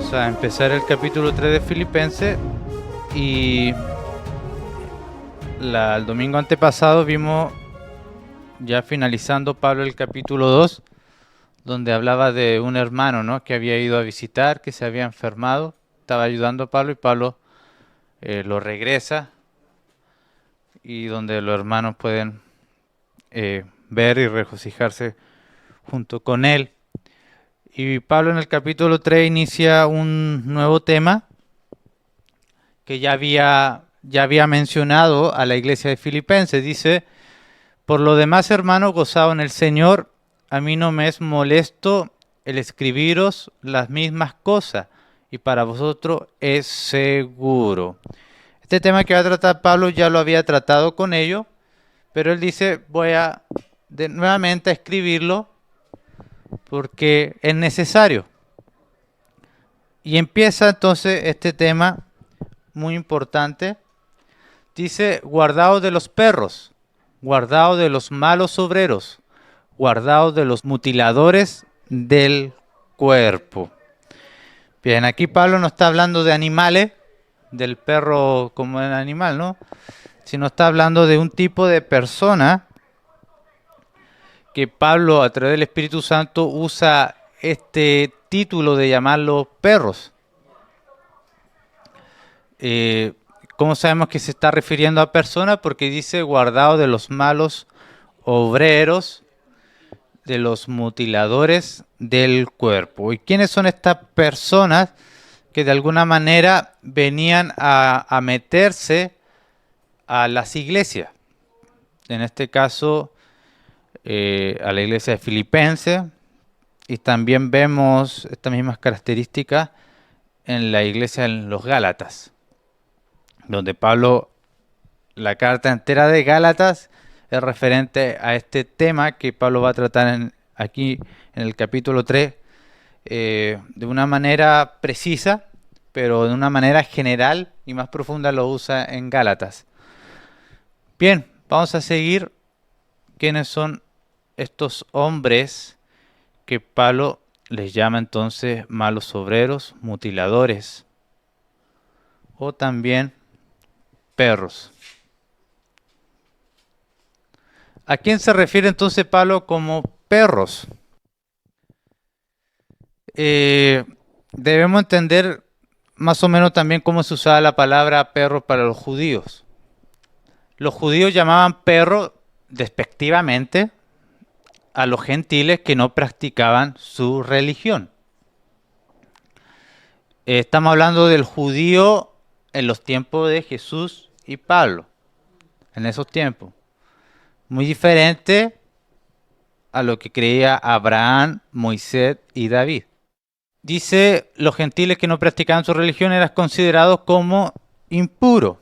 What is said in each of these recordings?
Vamos a empezar el capítulo 3 de Filipenses y el domingo antepasado vimos ya finalizando Pablo el capítulo 2, donde hablaba de un hermano, ¿no?, que había ido a visitar, que se había enfermado, estaba ayudando a Pablo y Pablo lo regresa y donde los hermanos pueden ver y regocijarse junto con él. Y Pablo en el capítulo 3 inicia un nuevo tema que ya había mencionado a la iglesia de Filipenses. Dice: por lo demás, hermanos, gozaos en el Señor. A mí no me es molesto el escribiros las mismas cosas, y para vosotros es seguro. Este tema que va a tratar Pablo ya lo había tratado con ellos, pero él dice: voy a nuevamente a escribirlo porque es necesario. Y empieza entonces este tema muy importante. Dice: guardaos de los perros, guardaos de los malos obreros, guardaos de los mutiladores del cuerpo. Bien, aquí Pablo no está hablando de animales, del perro como el animal, ¿no?, sino está hablando de un tipo de persona que Pablo, a través del Espíritu Santo, usa este título de llamarlos perros. ¿Cómo sabemos que se está refiriendo a personas? Porque dice: guardado de los malos obreros, de los mutiladores del cuerpo. ¿Y quiénes son estas personas que de alguna manera venían a meterse a las iglesias? En este caso, a la iglesia de Filipenses, y también vemos estas mismas características en la iglesia de los Gálatas, donde Pablo, la carta entera de Gálatas es referente a este tema que Pablo va a tratar aquí en el capítulo 3 de una manera precisa, pero de una manera general y más profunda lo usa en Gálatas. Bien, vamos a seguir. ¿Quiénes son estos hombres que Pablo les llama entonces malos obreros, mutiladores o también perros? ¿A quién se refiere entonces Pablo como perros? Debemos entender más o menos también cómo se usaba la palabra perro para los judíos. Los judíos llamaban perro despectivamente a los gentiles que no practicaban su religión. Estamos hablando del judío en los tiempos de Jesús y Pablo, en esos tiempos. Muy diferente a lo que creía Abraham, Moisés y David. Dice: los gentiles que no practicaban su religión eran considerados como impuros.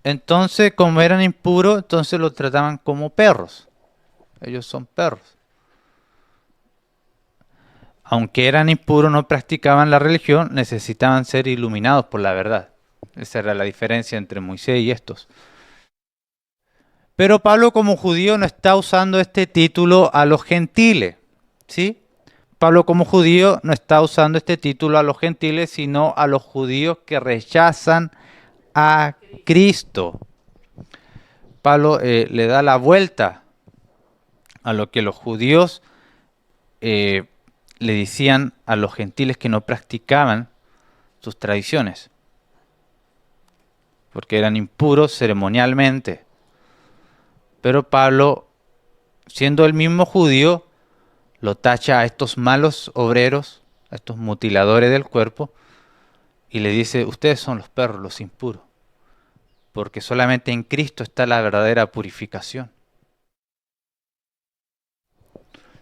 Entonces, como eran impuros, entonces los trataban como perros. Ellos son perros. Aunque eran impuros, no practicaban la religión, necesitaban ser iluminados por la verdad. Esa era la diferencia entre Moisés y estos. Pero Pablo, como judío, no está usando este título a los gentiles, ¿sí? Pablo, como judío, no está usando este título a los gentiles, sino a los judíos que rechazan a Cristo. Pablo le da la vuelta a lo que los judíos le decían a los gentiles que no practicaban sus tradiciones, porque eran impuros ceremonialmente. Pero Pablo, siendo el mismo judío, lo tacha a estos malos obreros, a estos mutiladores del cuerpo, y le dice: ustedes son los perros, los impuros, porque solamente en Cristo está la verdadera purificación.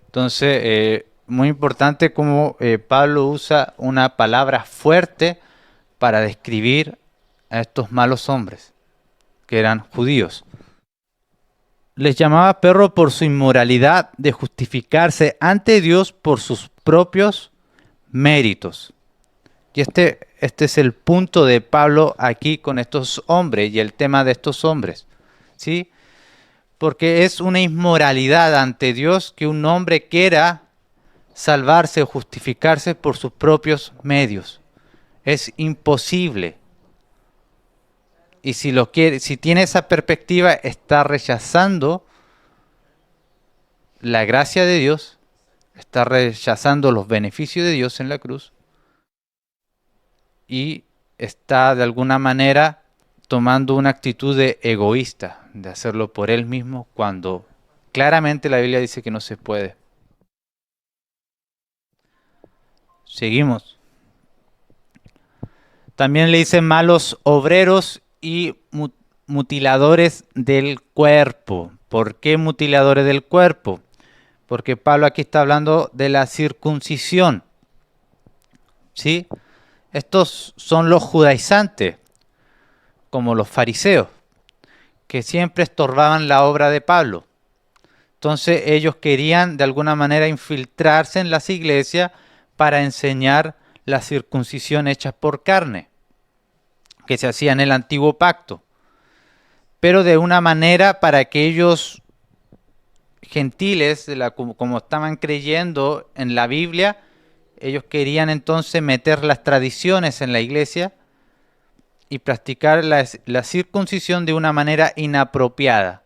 Entonces, muy importante cómo Pablo usa una palabra fuerte para describir a estos malos hombres, que eran judíos. Les llamaba perro por su inmoralidad de justificarse ante Dios por sus propios méritos. Y este es el punto de Pablo aquí con estos hombres y el tema de estos hombres, ¿sí? Porque es una inmoralidad ante Dios que un hombre quiera salvarse o justificarse por sus propios medios. Es imposible. Y si tiene esa perspectiva, está rechazando la gracia de Dios, está rechazando los beneficios de Dios en la cruz y está de alguna manera tomando una actitud de egoísta, de hacerlo por él mismo, cuando claramente la Biblia dice que no se puede. Seguimos. También le dicen malos obreros y mutiladores del cuerpo. ¿Por qué mutiladores del cuerpo? Porque Pablo aquí está hablando de la circuncisión. ¿Sí? Estos son los judaizantes, como los fariseos, que siempre estorbaban la obra de Pablo. Entonces ellos querían de alguna manera infiltrarse en las iglesias para enseñar la circuncisión hecha por carne, que se hacía en el antiguo pacto, pero de una manera para que ellos gentiles, como estaban creyendo en la Biblia, ellos querían entonces meter las tradiciones en la iglesia y practicar la circuncisión de una manera inapropiada,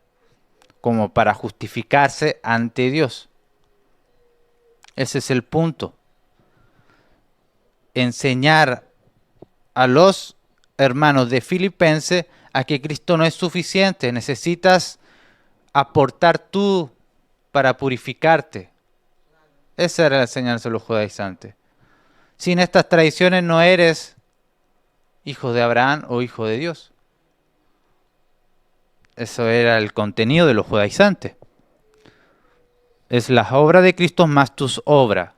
como para justificarse ante Dios. Ese es el punto. Enseñar a los hermanos de Filipenses a que Cristo no es suficiente, necesitas aportar tú para purificarte. Esa era la enseñanza de los judaizantes. Sin estas tradiciones no eres hijo de Abraham o hijo de Dios. Eso era el contenido de los judaizantes. Es las obras de Cristo más tus obras.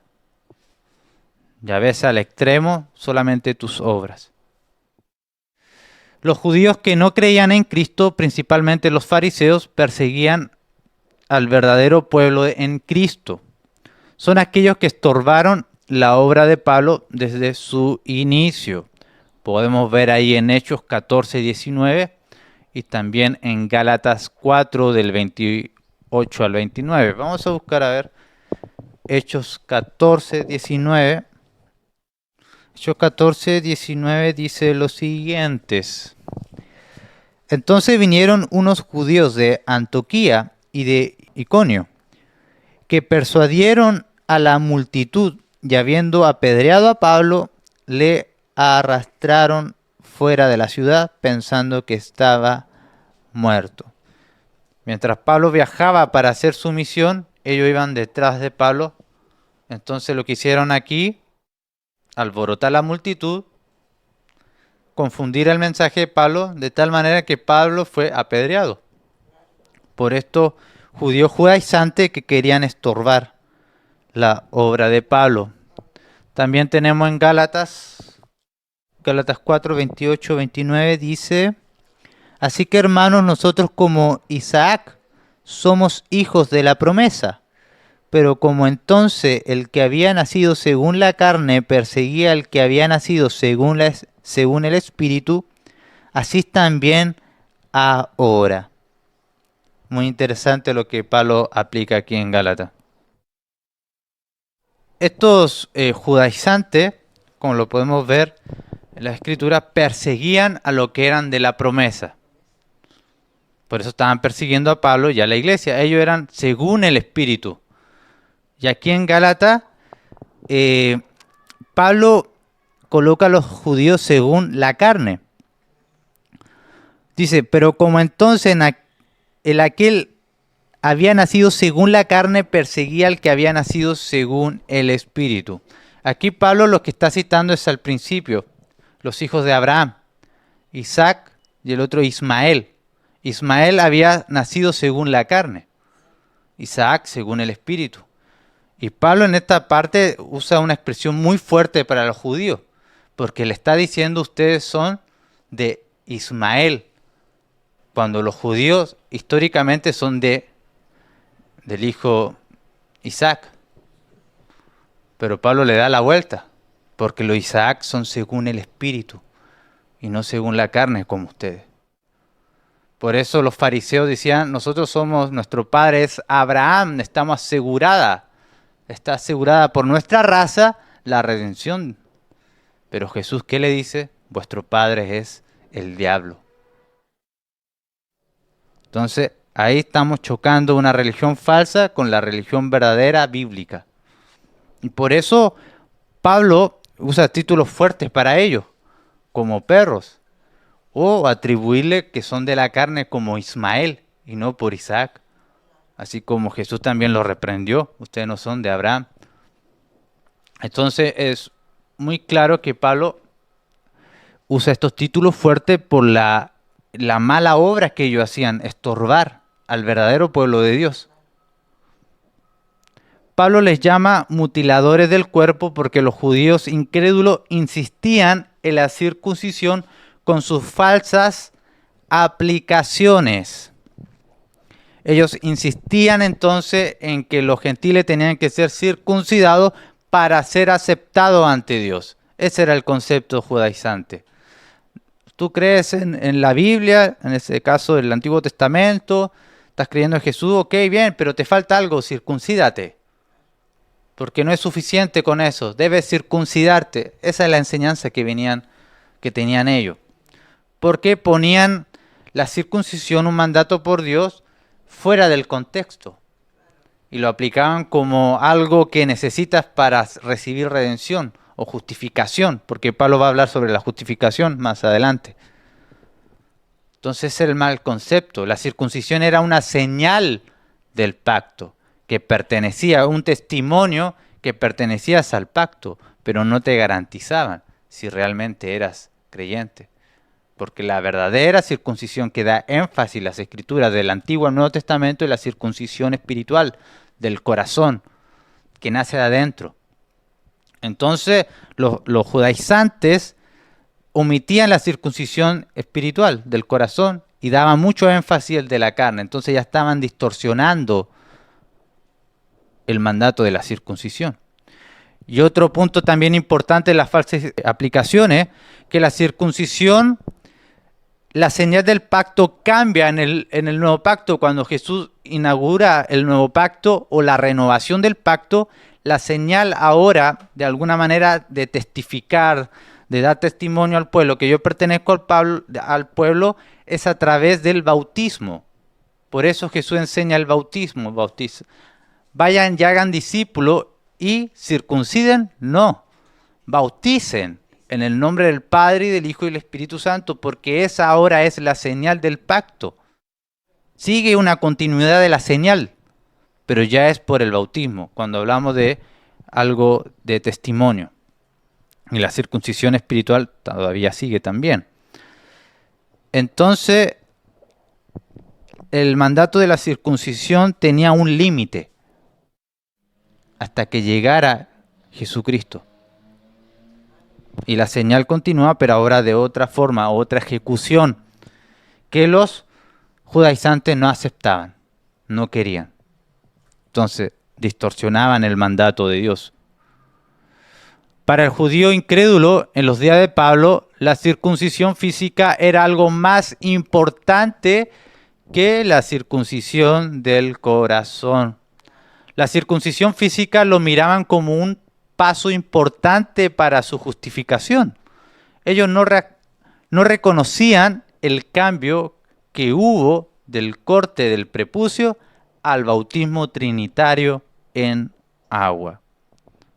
Ya ves al extremo, solamente tus obras. Los judíos que no creían en Cristo, principalmente los fariseos, perseguían al verdadero pueblo en Cristo. Son aquellos que estorbaron la obra de Pablo desde su inicio. Podemos ver ahí en Hechos 14, 19 y también en Gálatas 4 del 28 al 29. Vamos a buscar a ver Hechos 14, 19. Hechos 14, 19 dice lo siguientes. Entonces vinieron unos judíos de Antioquía y de Iconio, que persuadieron a la multitud y habiendo apedreado a Pablo, le arrastraron fuera de la ciudad pensando que estaba muerto. Mientras Pablo viajaba para hacer su misión, ellos iban detrás de Pablo. Entonces lo que hicieron aquí, alborotar la multitud, confundir el mensaje de Pablo de tal manera que Pablo fue apedreado por estos judíos judaizantes que querían estorbar la obra de Pablo. También tenemos en Gálatas 4, 28, 29 dice: así que hermanos, nosotros como Isaac somos hijos de la promesa. Pero como entonces el que había nacido según la carne perseguía al que había nacido según el Espíritu, así también ahora. Muy interesante lo que Pablo aplica aquí en Gálatas. Estos judaizantes, como lo podemos ver en la Escritura, perseguían a lo que eran de la promesa. Por eso estaban persiguiendo a Pablo y a la iglesia. Ellos eran según el Espíritu. Y aquí en Gálatas, Pablo coloca a los judíos según la carne. Dice, pero como entonces el aquel había nacido según la carne, perseguía al que había nacido según el Espíritu. Aquí Pablo lo que está citando es al principio, los hijos de Abraham, Isaac y el otro Ismael. Ismael había nacido según la carne, Isaac según el Espíritu. Y Pablo en esta parte usa una expresión muy fuerte para los judíos, porque le está diciendo ustedes son de Ismael, cuando los judíos históricamente son del hijo Isaac. Pero Pablo le da la vuelta, porque los Isaac son según el Espíritu y no según la carne como ustedes. Por eso los fariseos decían, nuestro padre es Abraham, estamos asegurada está asegurada por nuestra raza la redención. Pero Jesús, ¿qué le dice? Vuestro padre es el diablo. Entonces, ahí estamos chocando una religión falsa con la religión verdadera bíblica. Y por eso Pablo usa títulos fuertes para ellos, como perros, o atribuirle que son de la carne como Ismael y no por Isaac. Así como Jesús también los reprendió, ustedes no son de Abraham. Entonces es muy claro que Pablo usa estos títulos fuertes por la mala obra que ellos hacían, estorbar al verdadero pueblo de Dios. Pablo les llama mutiladores del cuerpo porque los judíos incrédulos insistían en la circuncisión con sus falsas aplicaciones. Ellos insistían entonces en que los gentiles tenían que ser circuncidados para ser aceptados ante Dios. Ese era el concepto judaizante. Tú crees en la Biblia, en ese caso del Antiguo Testamento, estás creyendo en Jesús, ok, bien, pero te falta algo, circuncídate. Porque no es suficiente con eso, debes circuncidarte. Esa es la enseñanza que tenían ellos. Porque ponían la circuncisión, un mandato por Dios, fuera del contexto. Y lo aplicaban como algo que necesitas para recibir redención o justificación, porque Pablo va a hablar sobre la justificación más adelante. Entonces es el mal concepto. La circuncisión era una señal del pacto, que pertenecía, un testimonio que pertenecías al pacto, pero no te garantizaban si realmente eras creyente. Porque la verdadera circuncisión que da énfasis las escrituras del Antiguo al Nuevo Testamento es la circuncisión espiritual del corazón, que nace de adentro. Entonces los judaizantes omitían la circuncisión espiritual del corazón y daban mucho énfasis al de la carne. Entonces ya estaban distorsionando el mandato de la circuncisión. Y otro punto también importante de las falsas aplicaciones, que la circuncisión, la señal del pacto cambia en el nuevo pacto. Cuando Jesús inaugura el nuevo pacto o la renovación del pacto, la señal ahora, de alguna manera, de testificar, de dar testimonio al pueblo, que yo pertenezco al pueblo, es a través del bautismo. Por eso Jesús enseña el bautismo. Vayan y hagan discípulos y circunciden, no, bauticen en el nombre del Padre y del Hijo y del Espíritu Santo, porque esa ahora es la señal del pacto. Sigue una continuidad de la señal, pero ya es por el bautismo, cuando hablamos de algo de testimonio. Y la circuncisión espiritual todavía sigue también. Entonces, el mandato de la circuncisión tenía un límite hasta que llegara Jesucristo. Y la señal continúa, pero ahora de otra forma, otra ejecución, que los judaizantes no aceptaban, no querían. Entonces, distorsionaban el mandato de Dios. Para el judío incrédulo, en los días de Pablo, la circuncisión física era algo más importante que la circuncisión del corazón. La circuncisión física lo miraban como un paso importante para su justificación. Ellos no reconocían el cambio que hubo del corte del prepucio al bautismo trinitario en agua.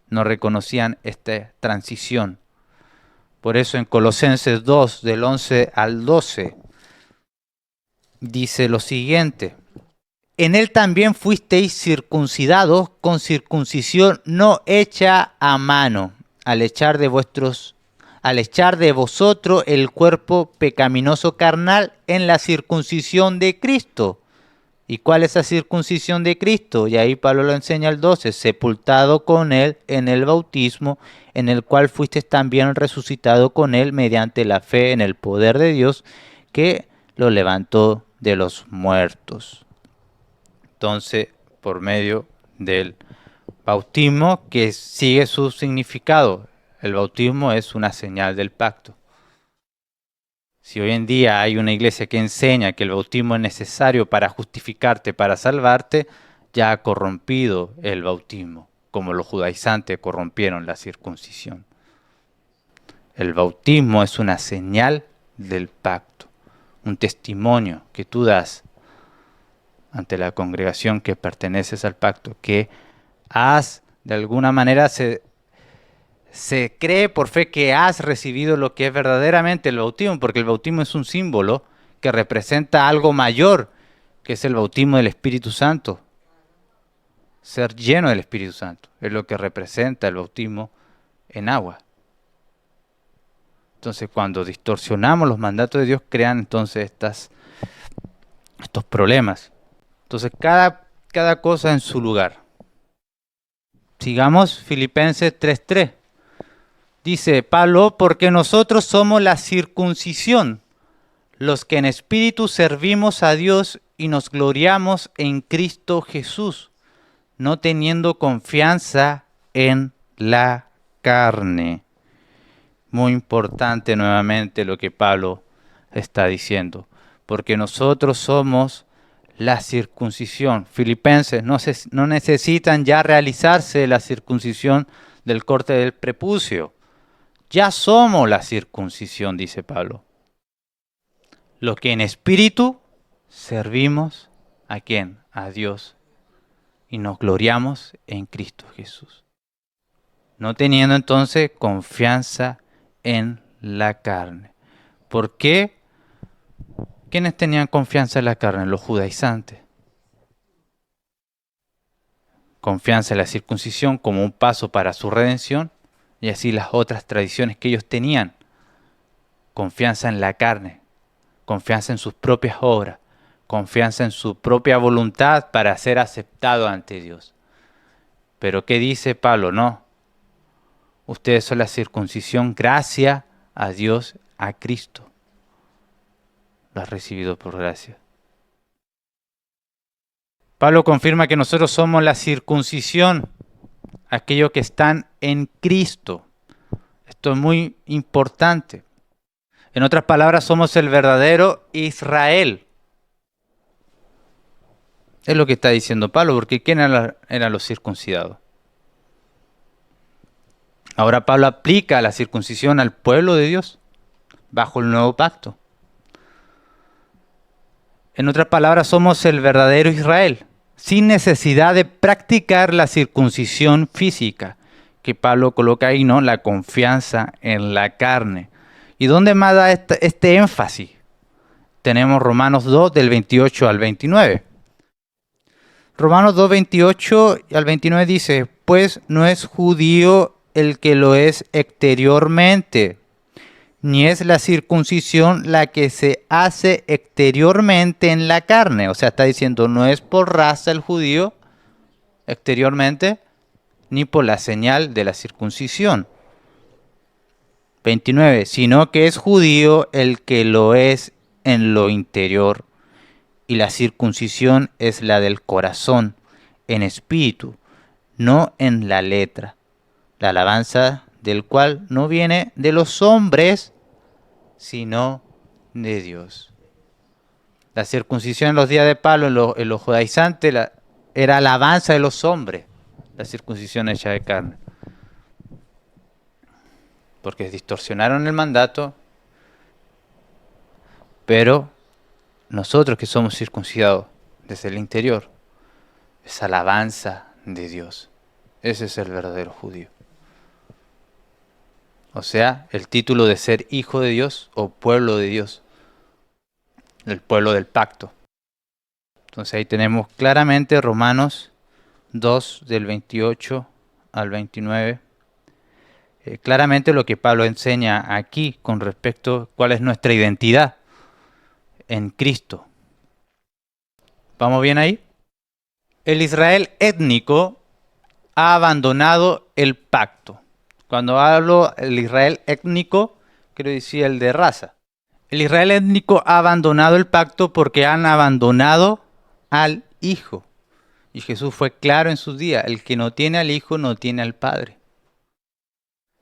No reconocían esta transición. Por eso en Colosenses 2, del 11 al 12, dice lo siguiente: en él también fuisteis circuncidados con circuncisión no hecha a mano, al echar de vosotros el cuerpo pecaminoso carnal en la circuncisión de Cristo. ¿Y cuál es la circuncisión de Cristo? Y ahí Pablo lo enseña al 12, sepultado con él en el bautismo, en el cual fuisteis también resucitado con él mediante la fe en el poder de Dios, que lo levantó de los muertos. Entonces, por medio del bautismo, que sigue su significado. El bautismo es una señal del pacto. Si hoy en día hay una iglesia que enseña que el bautismo es necesario para justificarte, para salvarte, ya ha corrompido el bautismo. como los judaizantes corrompieron la circuncisión. El bautismo es una señal del pacto, un testimonio que tú das ante la congregación que perteneces al pacto, que de alguna manera se cree por fe que has recibido lo que es verdaderamente el bautismo, porque el bautismo es un símbolo que representa algo mayor, que es el bautismo del Espíritu Santo. Ser lleno del Espíritu Santo es lo que representa el bautismo en agua. Entonces, cuando distorsionamos los mandatos de Dios, crean entonces estos problemas. Entonces, cada cosa en su lugar. Sigamos, Filipenses 3:3. Dice Pablo, porque nosotros somos la circuncisión, los que en espíritu servimos a Dios y nos gloriamos en Cristo Jesús, no teniendo confianza en la carne. Muy importante nuevamente lo que Pablo está diciendo, porque nosotros somos la circuncisión. Filipenses no necesitan ya realizarse la circuncisión del corte del prepucio. Ya somos la circuncisión, dice Pablo. Los que en espíritu servimos ¿a quién? A Dios. Y nos gloriamos en Cristo Jesús. No teniendo entonces confianza en la carne. ¿Por qué? ¿Quiénes tenían confianza en la carne? Los judaizantes. Confianza en la circuncisión como un paso para su redención, y así las otras tradiciones que ellos tenían. Confianza en la carne, confianza en sus propias obras, confianza en su propia voluntad para ser aceptado ante Dios. Pero ¿qué dice Pablo? No. Ustedes son la circuncisión gracias a Dios, a Cristo. Lo has recibido por gracia. Pablo confirma que nosotros somos la circuncisión, aquellos que están en Cristo. Esto es muy importante. En otras palabras, somos el verdadero Israel. Es lo que está diciendo Pablo, porque ¿quién eran los circuncidados? Ahora Pablo aplica la circuncisión al pueblo de Dios bajo el nuevo pacto. En otras palabras, somos el verdadero Israel, sin necesidad de practicar la circuncisión física, que Pablo coloca ahí, ¿no? La confianza en la carne. ¿Y dónde más da este énfasis? Tenemos Romanos 2, del 28 al 29. Romanos 2, 28 al 29 dice, pues no es judío el que lo es exteriormente, ni es la circuncisión la que se hace exteriormente en la carne. O sea, está diciendo, no es por raza el judío exteriormente, ni por la señal de la circuncisión. 29, sino que es judío el que lo es en lo interior, y la circuncisión es la del corazón, en espíritu, no en la letra, la alabanza del cual no viene de los hombres, sino de Dios. La circuncisión en los días de Pablo, en los judaizantes, era alabanza de los hombres, la circuncisión hecha de carne. Porque distorsionaron el mandato, pero nosotros que somos circuncidados desde el interior, es alabanza de Dios. Ese es el verdadero judío. O sea, el título de ser hijo de Dios o pueblo de Dios, el pueblo del pacto. Entonces ahí tenemos claramente Romanos 2 del 28 al 29. Claramente lo que Pablo enseña aquí con respecto a cuál es nuestra identidad en Cristo. ¿Vamos bien ahí? El Israel étnico ha abandonado el pacto. Cuando hablo del Israel étnico, quiero decir el de raza. El Israel étnico ha abandonado el pacto porque han abandonado al Hijo. Y Jesús fue claro en sus días, el que no tiene al Hijo no tiene al Padre.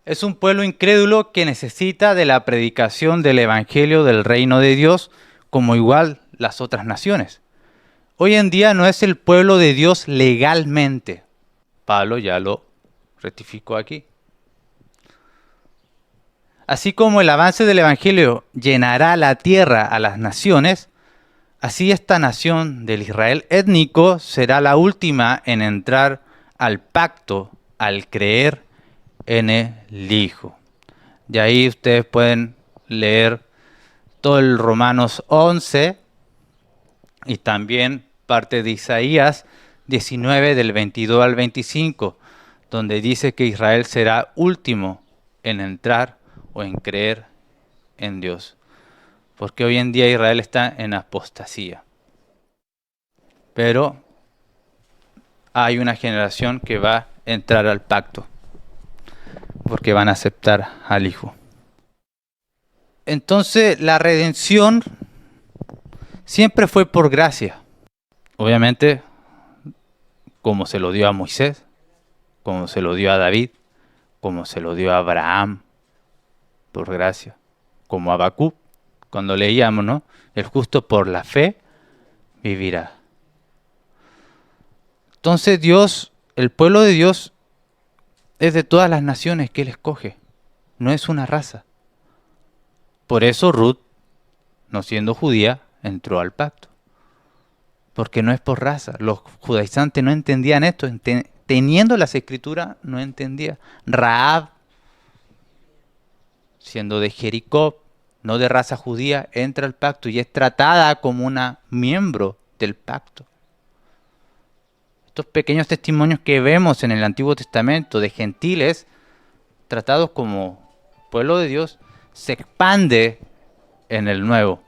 Es un pueblo incrédulo que necesita de la predicación del Evangelio del Reino de Dios, como igual las otras naciones. Hoy en día no es el pueblo de Dios legalmente. Pablo ya lo rectificó aquí. Así como el avance del Evangelio llenará la tierra a las naciones, así esta nación del Israel étnico será la última en entrar al pacto al creer en el Hijo. Y ahí ustedes pueden leer todo el Romanos 11 y también parte de Isaías 19 del 22 al 25, donde dice que Israel será último en entrar o en creer en Dios. Porque hoy en día Israel está en apostasía. Pero hay una generación que va a entrar al pacto, porque van a aceptar al Hijo. Entonces la redención siempre fue por gracia. Obviamente, como se lo dio a Moisés, como se lo dio a David, como se lo dio a Abraham, por gracia, como a Habacuc, cuando leíamos, ¿no? El justo por la fe vivirá. Entonces Dios, el pueblo de Dios es de todas las naciones que Él escoge, no es una raza. Por eso Ruth, no siendo judía, entró al pacto. Porque no es por raza. Los judaizantes no entendían esto. Teniendo las escrituras, no entendía. Rahab, siendo de Jericó, no de raza judía, entra al pacto y es tratada como una miembro del pacto. Estos pequeños testimonios que vemos en el Antiguo Testamento de gentiles tratados como pueblo de Dios se expande en el Nuevo,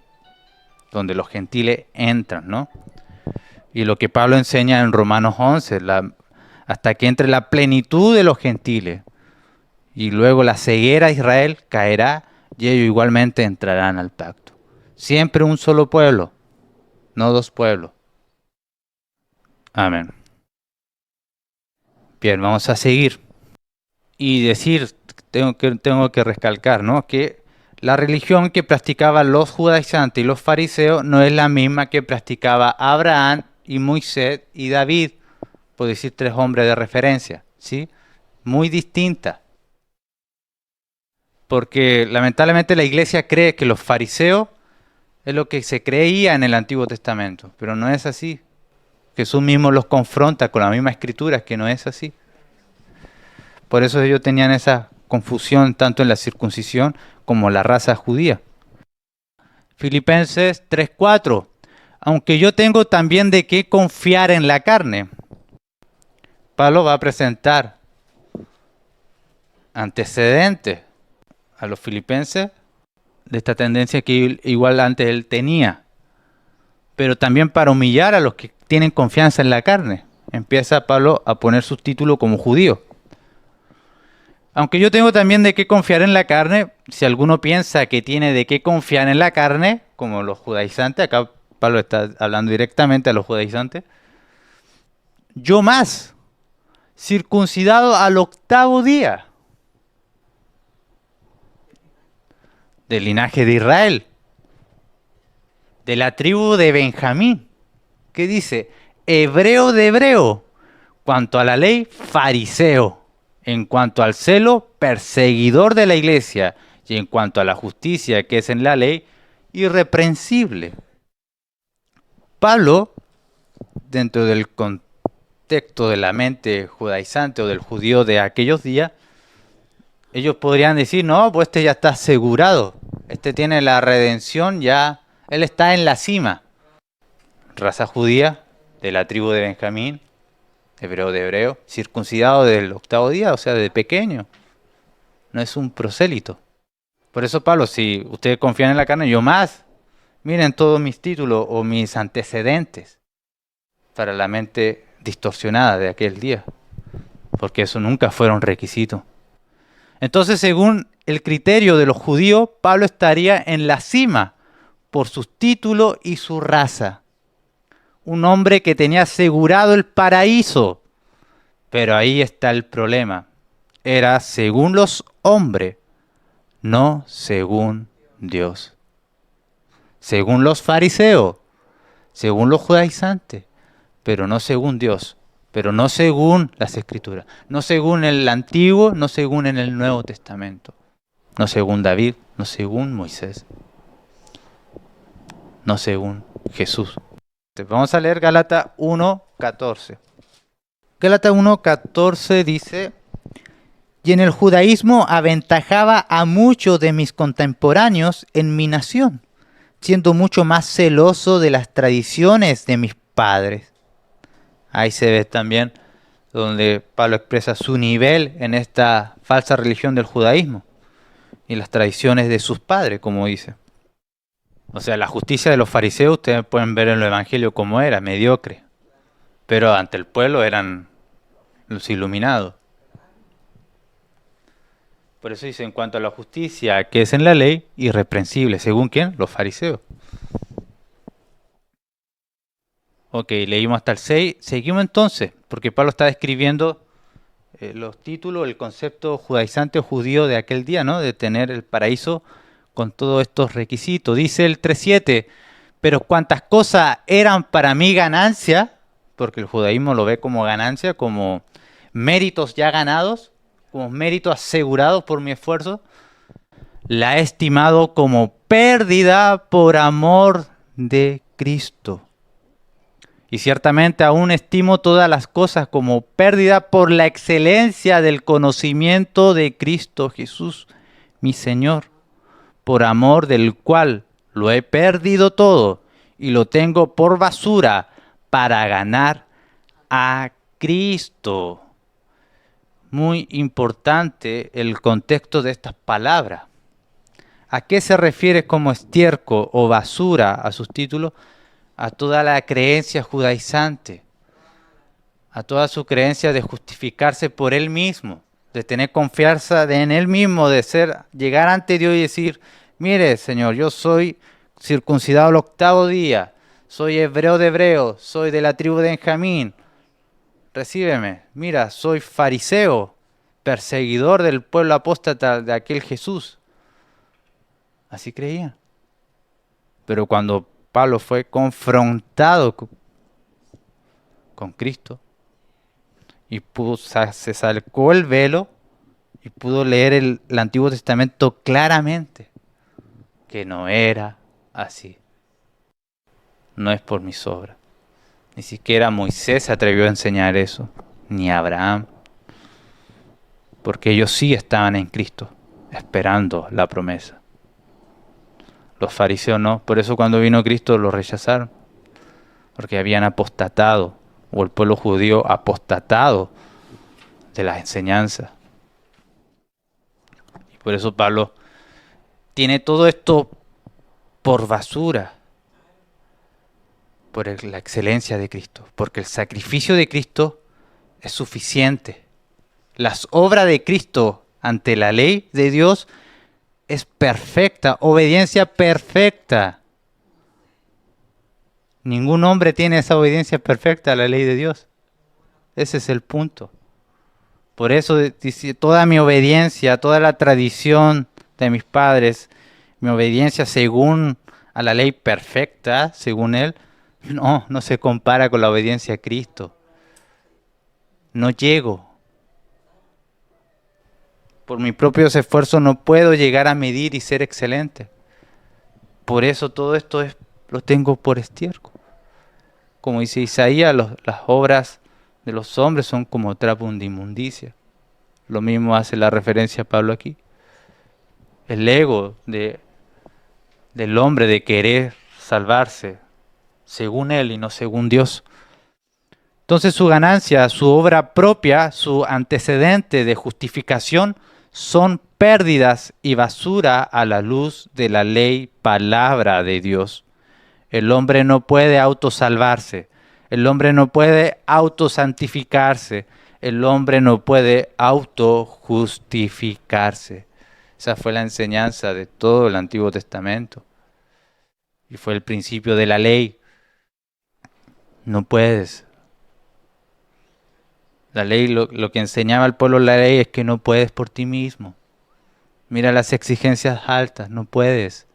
donde los gentiles entran, ¿no? Y lo que Pablo enseña en Romanos 11, hasta que entre la plenitud de los gentiles y luego la ceguera de Israel caerá y ellos igualmente entrarán al pacto. Siempre un solo pueblo, no dos pueblos. Amén. Bien, vamos a seguir. Y decir, tengo que recalcar, ¿no? Que la religión que practicaban los judaizantes y los fariseos no es la misma que practicaba Abraham y Moisés y David, por decir tres hombres de referencia, ¿sí? Muy distinta. Porque lamentablemente la iglesia cree que los fariseos es lo que se creía en el Antiguo Testamento, pero no es así. Jesús mismo los confronta con la misma escritura, que no es así. Por eso ellos tenían esa confusión tanto en la circuncisión como en la raza judía. Filipenses 3:4. Aunque yo tengo también de qué confiar en la carne. Pablo va a presentar antecedentes a los filipenses de esta tendencia que igual antes él tenía, pero también para humillar a los que tienen confianza en la carne. Empieza Pablo a poner sus títulos como judío. Aunque yo tengo también de qué confiar en la carne, si alguno piensa que tiene de qué confiar en la carne, como los judaizantes, acá Pablo está hablando directamente a los judaizantes, yo más, circuncidado al 8º día, del linaje de Israel, de la tribu de Benjamín, que dice, hebreo de hebreo, cuanto a la ley, fariseo, en cuanto al celo, perseguidor de la iglesia, y en cuanto a la justicia que es en la ley, irreprensible. Pablo, dentro del contexto de la mente judaizante o del judío de aquellos días, ellos podrían decir, no, pues este ya está asegurado, este tiene la redención, ya, él está en la cima. Raza judía, de la tribu de Benjamín, hebreo de hebreo, circuncidado del 8º día, o sea, de pequeño. No es un prosélito. Por eso, Pablo, si ustedes confían en la carne, yo más. Miren todos mis títulos o mis antecedentes para la mente distorsionada de aquel día. Porque eso nunca fueron requisitos. Entonces, según el criterio de los judíos, Pablo estaría en la cima por sus títulos y su raza. Un hombre que tenía asegurado el paraíso. Pero ahí está el problema. Era según los hombres, no según Dios. Según los fariseos, según los judaizantes, pero no según Dios. pero no según las Escrituras, no según el Antiguo, no según en el Nuevo Testamento, no según David, no según Moisés, no según Jesús. Vamos a leer Gálatas 1:14. Gálatas 1:14 dice: y en el judaísmo aventajaba a muchos de mis contemporáneos en mi nación, siendo mucho más celoso de las tradiciones de mis padres. Ahí se ve también donde Pablo expresa su nivel en esta falsa religión del judaísmo y las tradiciones de sus padres, como dice. O sea, la justicia de los fariseos, ustedes pueden ver en el Evangelio cómo era, mediocre. Pero ante el pueblo eran los iluminados. Por eso dice, en cuanto a la justicia que es en la ley, irreprensible. ¿Según quién? Los fariseos. Ok, leímos hasta el 6. Seguimos entonces, porque Pablo está describiendo los títulos, el concepto judaizante o judío de aquel día, ¿no? De tener el paraíso con todos estos requisitos. Dice el 3:7, pero cuantas cosas eran para mí ganancia, porque el judaísmo lo ve como ganancia, como méritos ya ganados, como méritos asegurados por mi esfuerzo, la he estimado como pérdida por amor de Cristo. Y ciertamente aún estimo todas las cosas como pérdida por la excelencia del conocimiento de Cristo Jesús, mi Señor, por amor del cual lo he perdido todo y lo tengo por basura para ganar a Cristo. Muy importante el contexto de estas palabras. ¿A qué se refiere como estiércol o basura a sus títulos? A toda la creencia judaizante, a toda su creencia de justificarse por él mismo, de tener confianza en él mismo, de llegar ante Dios y decir, mire Señor, yo soy circuncidado el 8º día, soy hebreo de hebreos, soy de la tribu de Benjamín, recíbeme, mira, soy fariseo, perseguidor del pueblo apóstata de aquel Jesús. Así creía. Pero cuando Pablo fue confrontado con Cristo y se sacó el velo y pudo leer el Antiguo Testamento claramente, que no era así. No es por mis obras. Ni siquiera Moisés se atrevió a enseñar eso, ni Abraham, porque ellos sí estaban en Cristo, esperando la promesa. Los fariseos no, por eso cuando vino Cristo lo rechazaron, porque habían apostatado, o el pueblo judío apostatado de las enseñanzas. Y por eso Pablo tiene todo esto por basura, por la excelencia de Cristo, porque el sacrificio de Cristo es suficiente. Las obras de Cristo ante la ley de Dios es perfecta, obediencia perfecta. Ningún hombre tiene esa obediencia perfecta a la ley de Dios. Ese es el punto. Por eso dice, toda mi obediencia, toda la tradición de mis padres, mi obediencia según a la ley perfecta, según él, no se compara con la obediencia a Cristo. No llego. Por mis propios esfuerzos no puedo llegar a medir y ser excelente. Por eso todo esto lo tengo por estiércol. Como dice Isaías, las obras de los hombres son como trapo de inmundicia. Lo mismo hace la referencia a Pablo aquí. El ego del hombre de querer salvarse según él y no según Dios. Entonces su ganancia, su obra propia, su antecedente de justificación son pérdidas y basura a la luz de la ley palabra de Dios. El hombre no puede autosalvarse, el hombre no puede autosantificarse, el hombre no puede autojustificarse. Esa fue la enseñanza de todo el Antiguo Testamento. Y fue el principio de la ley. No puedes. La ley, lo que enseñaba al pueblo la ley es que no puedes por ti mismo. Mira las exigencias altas, no puedes.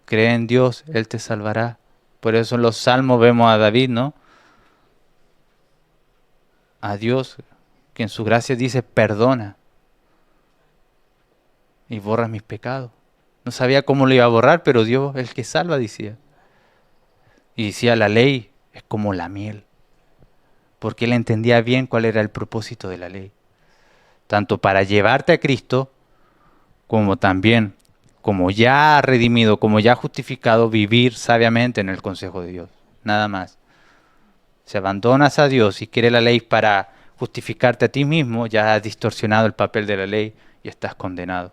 Cree en Dios, Él te salvará. Por eso en los salmos vemos a David, ¿no? a Dios, que en su gracia dice perdona y borra mis pecados. No sabía cómo lo iba a borrar, pero Dios es el que salva, decía. Y decía, la ley es como la miel, porque él entendía bien cuál era el propósito de la ley. Tanto para llevarte a Cristo, como también, como ya redimido, como ya justificado, vivir sabiamente en el consejo de Dios. Nada más. Si abandonas a Dios y quieres la ley para justificarte a ti mismo, ya has distorsionado el papel de la ley y estás condenado.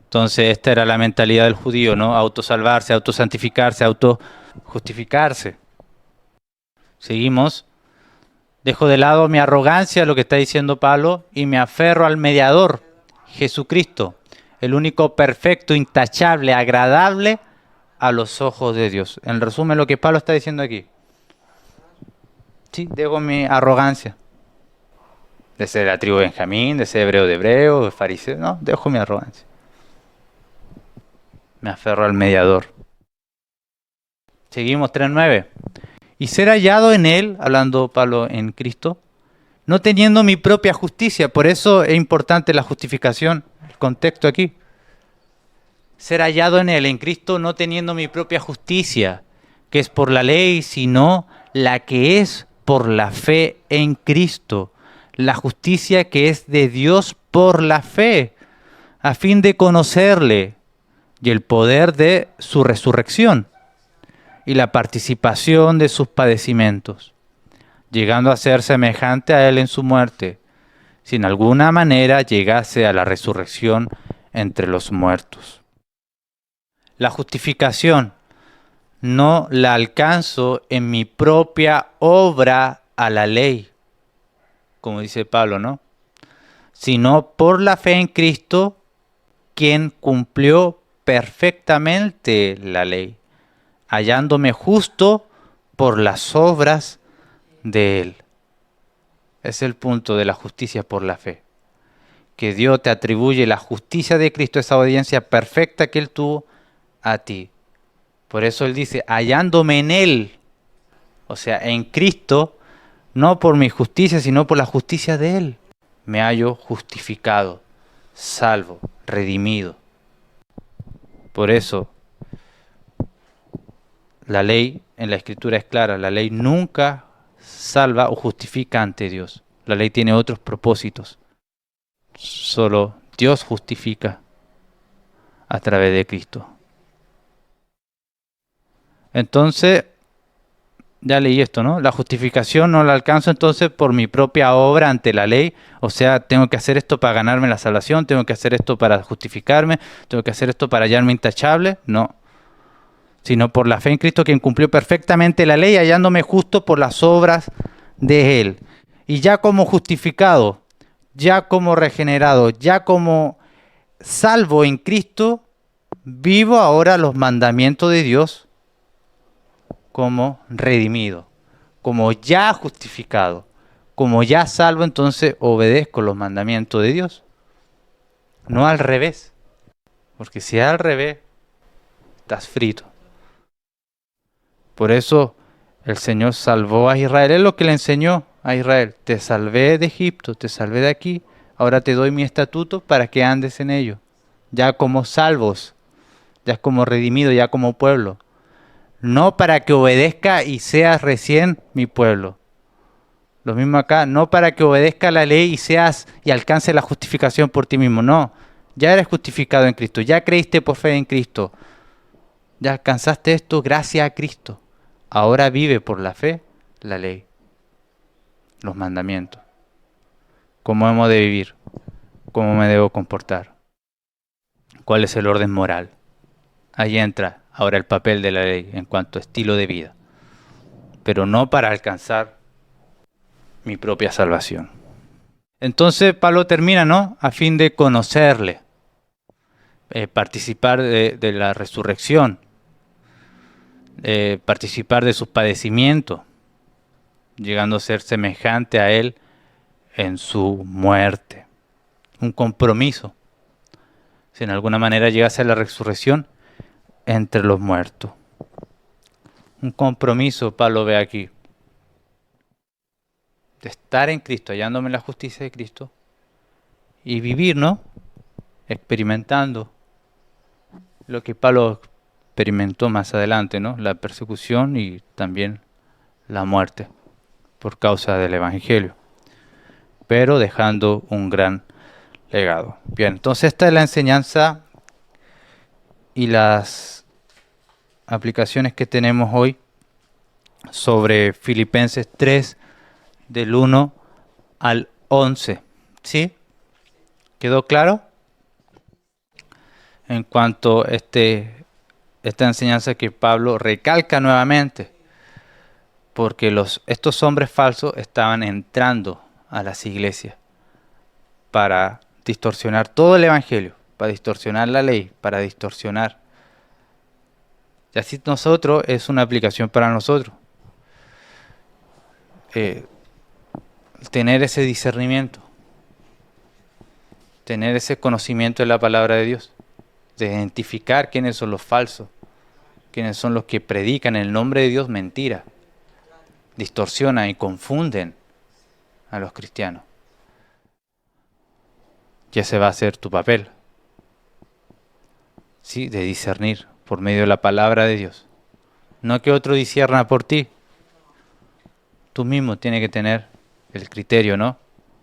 Entonces esta era la mentalidad del judío, ¿no? Autosalvarse, autosantificarse, autojustificarse. Seguimos. Dejo de lado mi arrogancia, lo que está diciendo Pablo, y me aferro al mediador, Jesucristo, el único perfecto, intachable, agradable a los ojos de Dios. En resumen, lo que Pablo está diciendo aquí. Sí, dejo mi arrogancia. De ser de la tribu de Benjamín, de ser hebreo de hebreo, de fariseo. No, dejo mi arrogancia. Me aferro al mediador. Seguimos 3:9. Y ser hallado en él, hablando Pablo en Cristo, no teniendo mi propia justicia. Por eso es importante la justificación, el contexto aquí. Ser hallado en él, en Cristo, no teniendo mi propia justicia, que es por la ley, sino la que es por la fe en Cristo. La justicia que es de Dios por la fe, a fin de conocerle y el poder de su resurrección y la participación de sus padecimientos, llegando a ser semejante a él en su muerte, si en alguna manera llegase a la resurrección entre los muertos. La justificación no la alcanzo en mi propia obra a la ley, como dice Pablo, ¿no? Sino por la fe en Cristo, quien cumplió perfectamente la ley, hallándome justo por las obras de él. Es el punto de la justicia por la fe. Que Dios te atribuye la justicia de Cristo, esa obediencia perfecta que él tuvo a ti. Por eso él dice, hallándome en él, o sea, en Cristo, no por mi justicia, sino por la justicia de él. Me hallo justificado, salvo, redimido. Por eso, la ley en la Escritura es clara, la ley nunca salva o justifica ante Dios. La ley tiene otros propósitos. Solo Dios justifica a través de Cristo. Entonces, ya leí esto, ¿no? La justificación no la alcanzo entonces por mi propia obra ante la ley. O sea, tengo que hacer esto para ganarme la salvación, tengo que hacer esto para justificarme, tengo que hacer esto para hallarme intachable. No. Sino por la fe en Cristo, quien cumplió perfectamente la ley, hallándome justo por las obras de él. Y ya como justificado, ya como regenerado, ya como salvo en Cristo, vivo ahora los mandamientos de Dios como redimido, como ya justificado, como ya salvo, entonces obedezco los mandamientos de Dios. No al revés, porque si es al revés, estás frito. Por eso el Señor salvó a Israel, es lo que le enseñó a Israel. Te salvé de Egipto, te salvé de aquí, ahora te doy mi estatuto para que andes en ello. Ya como salvos, ya como redimido, ya como pueblo. No para que obedezca y seas recién mi pueblo. Lo mismo acá, no para que obedezca la ley y seas y alcance la justificación por ti mismo. No, ya eres justificado en Cristo, ya creíste por fe en Cristo. Ya alcanzaste esto gracias a Cristo. Ahora vive por la fe la ley, los mandamientos. ¿Cómo hemos de vivir? ¿Cómo me debo comportar? ¿Cuál es el orden moral? Ahí entra ahora el papel de la ley en cuanto a estilo de vida, pero no para alcanzar mi propia salvación. Entonces Pablo termina, ¿no? A fin de conocerle, participar de la resurrección, participar de sus padecimientos, llegando a ser semejante a él en su muerte. Un compromiso. Si en alguna manera llegase a la resurrección entre los muertos. Un compromiso, Pablo ve aquí. de estar en Cristo, hallándome en la justicia de Cristo, y vivir, ¿no? Experimentando lo que Pablo experimentó más adelante, ¿no? La persecución y también la muerte por causa del Evangelio, pero dejando un gran legado. Bien, entonces esta es la enseñanza y las aplicaciones que tenemos hoy sobre Filipenses 3, del 1 al 11. ¿Sí? ¿Quedó claro? En cuanto a esta enseñanza que Pablo recalca nuevamente, porque estos hombres falsos estaban entrando a las iglesias para distorsionar todo el evangelio, para distorsionar la ley, para distorsionar. Y así nosotros, es una aplicación para nosotros. Tener ese discernimiento, tener ese conocimiento de la palabra de Dios, de identificar quiénes son los falsos, quiénes son los que predican en el nombre de Dios mentira, distorsionan y confunden a los cristianos. Y ese va a ser tu papel, ¿sí? De discernir por medio de la palabra de Dios. No que otro discierna por ti. Tú mismo tienes que tener el criterio, ¿no?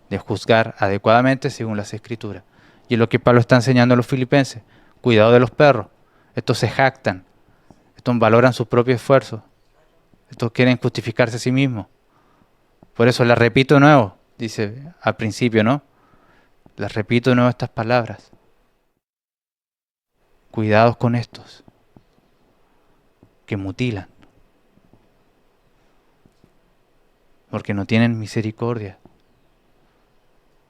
De juzgar adecuadamente según las Escrituras. Y es lo que Pablo está enseñando a los filipenses. Cuidado de los perros. Estos se jactan. Estos valoran su propio esfuerzo. Estos quieren justificarse a sí mismos. Por eso les repito de nuevo, dice al principio, ¿no? Les repito de nuevo estas palabras. Cuidados con estos que mutilan, porque no tienen misericordia.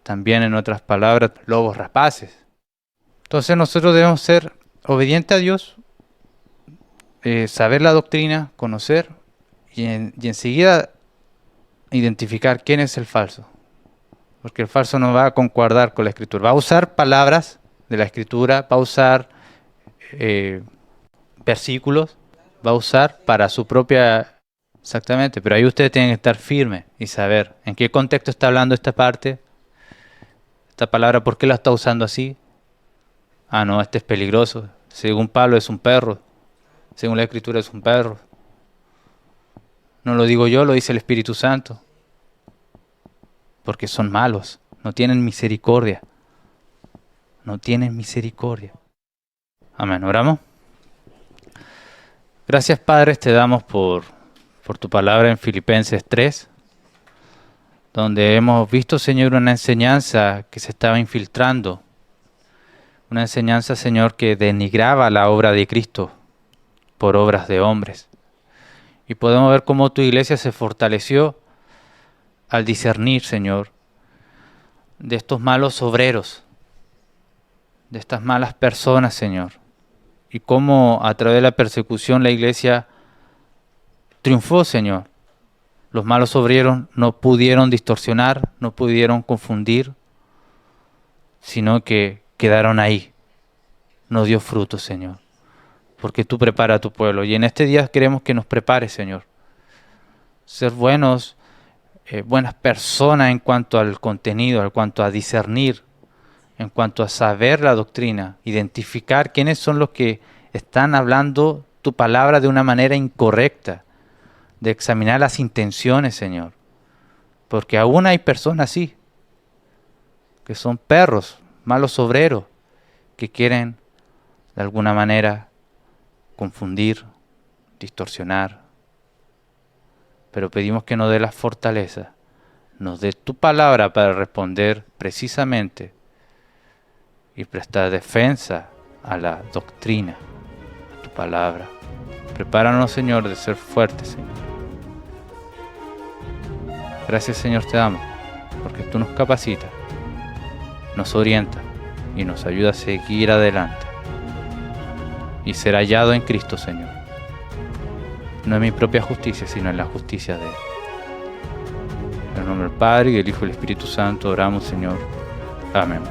También, en otras palabras, lobos rapaces. Entonces nosotros debemos ser obedientes a Dios, saber la doctrina, conocer y enseguida identificar quién es el falso. Porque el falso no va a concordar con la Escritura. Va a usar palabras de la Escritura, va a usar versículos, va a usar para su propia... Exactamente, pero ahí ustedes tienen que estar firmes y saber en qué contexto está hablando esta parte, esta palabra, por qué la está usando así. Ah, no, este es peligroso. Según Pablo es un perro, según la Escritura es un perro. No lo digo yo, lo dice el Espíritu Santo. Porque son malos, no tienen misericordia. No tienen misericordia. Amén, oramos. Gracias, Padre, te damos por tu palabra en Filipenses 3, donde hemos visto, Señor, una enseñanza que se estaba infiltrando. Una enseñanza, Señor, que denigraba la obra de Cristo por obras de hombres. Y podemos ver cómo tu iglesia se fortaleció al discernir, Señor, de estos malos obreros, de estas malas personas, Señor. Y cómo a través de la persecución la iglesia triunfó, Señor. Los malos obreros no pudieron distorsionar, no pudieron confundir, sino que quedaron ahí. No dio fruto, Señor. Porque tú preparas a tu pueblo. Y en este día queremos que nos prepares, Señor. Ser buenas personas en cuanto al contenido, en cuanto a discernir, en cuanto a saber la doctrina, identificar quiénes son los que están hablando tu palabra de una manera incorrecta, de examinar las intenciones, Señor. Porque aún hay personas así, que son perros, malos obreros, que quieren de alguna manera confundir, distorsionar. Pero pedimos que nos dé la fortaleza, nos dé tu palabra para responder precisamente y prestar defensa a la doctrina, a tu palabra. Prepáranos, Señor, de ser fuertes, Señor. Gracias, Señor, te damos, porque tú nos capacitas, nos orientas y nos ayuda a seguir adelante y ser hallado en Cristo, Señor. No en mi propia justicia, sino en la justicia de Él. En el nombre del Padre, y del Hijo y del Espíritu Santo oramos, Señor. Amén.